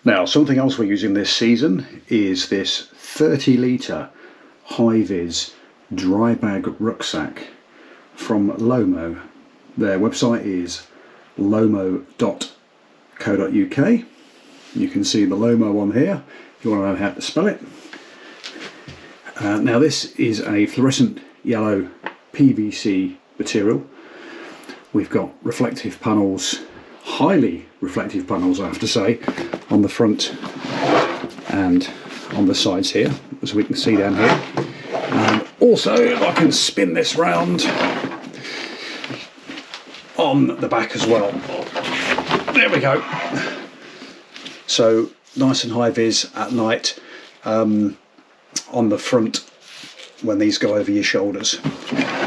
Now, something else we're using this season is this 30-litre high-vis dry bag rucksack from Lomo. Their website is Lomo.co.uk. You can see the Lomo on here if you want to know how to spell it. Now, this is a fluorescent yellow PVC material. We've got reflective panels, highly reflective panels I have to say, on the front and on the sides here, as we can see down here. And also, if I can spin this round, on the back as well. There we go. So nice and high vis at night, on the front when these go over your shoulders.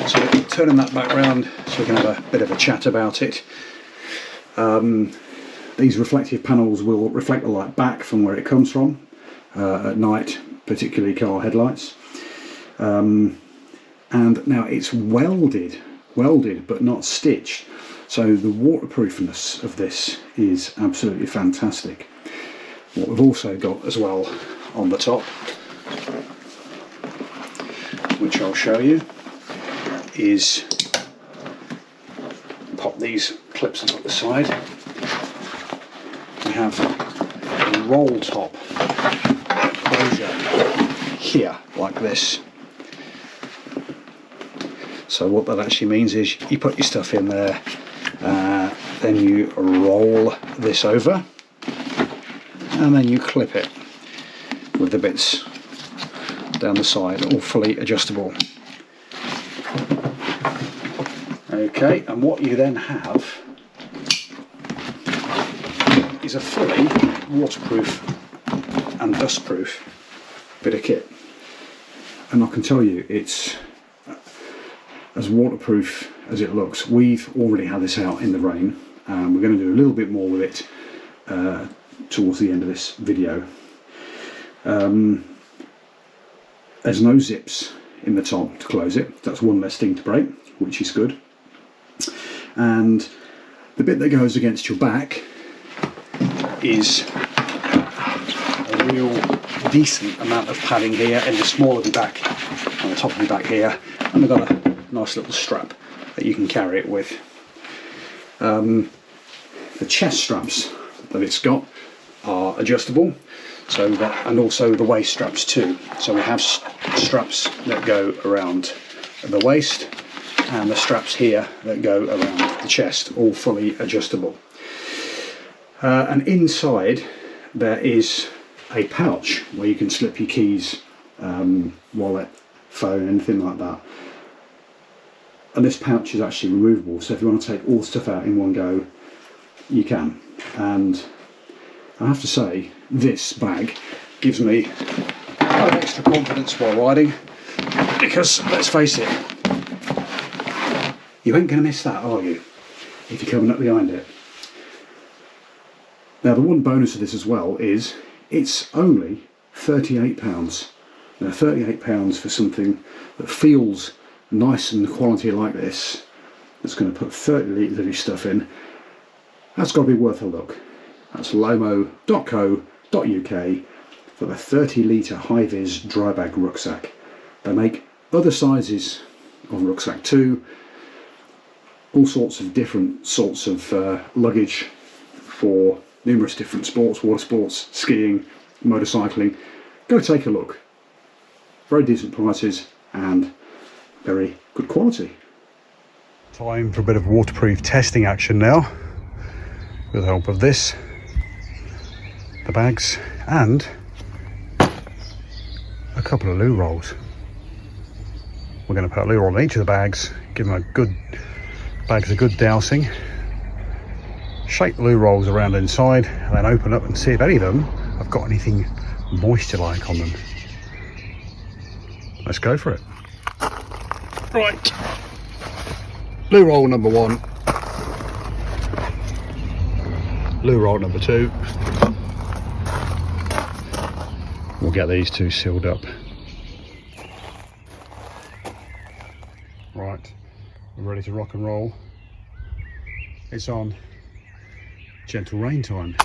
So turning that back round so we can have a bit of a chat about it. These reflective panels will reflect the light back from where it comes from at night, particularly car headlights. And now it's welded but not stitched, so the waterproofness of this is absolutely fantastic. What we've also got as well on the top, which I'll show you, is pop these clips up at the side. We have a roll top closure here, like this. So what that actually means is you put your stuff in there, then you roll this over, and then you clip it with the bits down the side, all fully adjustable. Okay, and what you then have is a fully waterproof and dustproof bit of kit. And I can tell you, it's as waterproof as it looks. We've already had this out in the rain, and we're going to do a little bit more with it towards the end of this video. There's no zips in the top to close it. That's one less thing to break, which is good. And the bit that goes against your back is a real decent amount of padding here in the small of your back, on the top of your back here, and we've got a nice little strap that you can carry it with. The chest straps that it's got are adjustable, so that, and also the waist straps too. So we have straps that go around the waist, and the straps here that go around the chest, all fully adjustable. And inside there is a pouch where you can slip your keys, wallet, phone, anything like that. And this pouch is actually removable, so if you want to take all the stuff out in one go, you can. And I have to say, this bag gives me a lot of extra confidence while riding, because let's face it, you ain't going to miss that, are you, if you're coming up behind it. Now, the one bonus of this as well is it's only £38. Now, £38 for something that feels nice and quality like this, that's going to put 30 litres of your stuff in, that's got to be worth a look. That's Lomo.co.uk for the 30-litre high-vis dry bag rucksack. They make other sizes of rucksack too, all sorts of different sorts of luggage for numerous different sports, water sports, skiing, motorcycling. Go take a look. Very decent prices and very good quality. Time for a bit of waterproof testing action now, with the help of this, the bags, and a couple of loo rolls. We're going to put a loo roll in each of the bags, give them a good dousing, shake the loo rolls around inside, and then open up and see if any of them have got anything moisture-like on them. Let's go for it. Right, loo roll number 1, loo roll number 2. We'll get these two sealed up. Right, we're ready to rock and roll. It's on. Gentle rain time.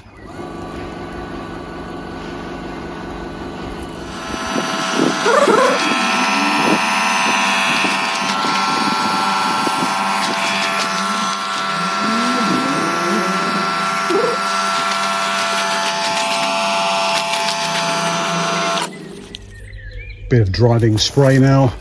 Bit of driving spray now.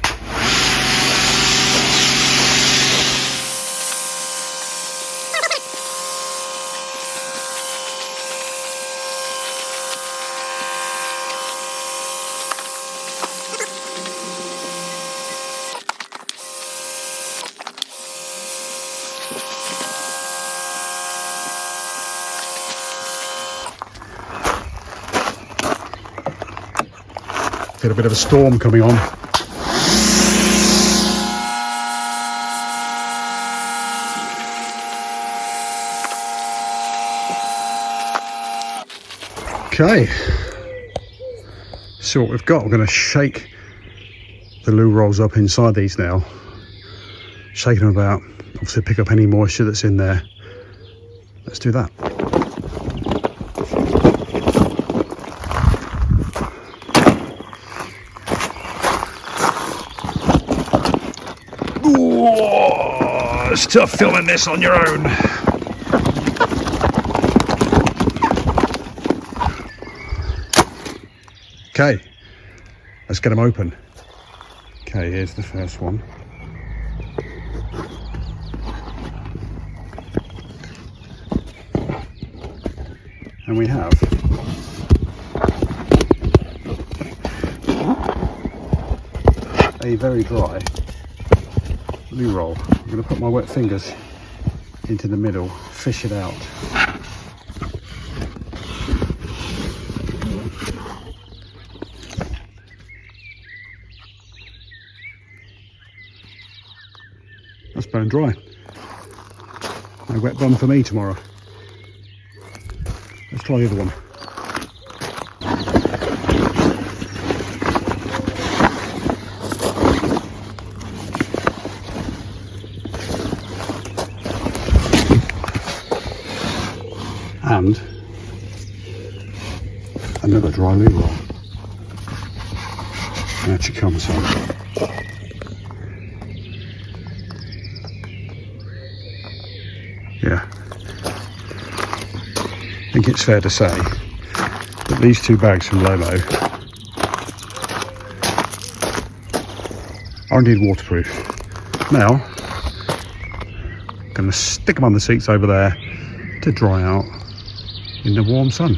Get a bit of a storm coming on. Okay, so what we've got, we're going to shake the loo rolls up inside these now, shake them about, obviously pick up any moisture that's in there. Let's do that. Ooh, it's tough filming this on your own. Okay, let's get them open. Okay, here's the first one. And we have a very dry loo roll. I'm going to put my wet fingers into the middle, fish it out. That's bone dry. No wet bum for me tomorrow. Let's try the other one. And another dry loo roll. And out she comes on. Yeah, I think it's fair to say that these two bags from Lomo are indeed waterproof. Now, I'm going to stick them on the seats over there to dry out in the warm sun.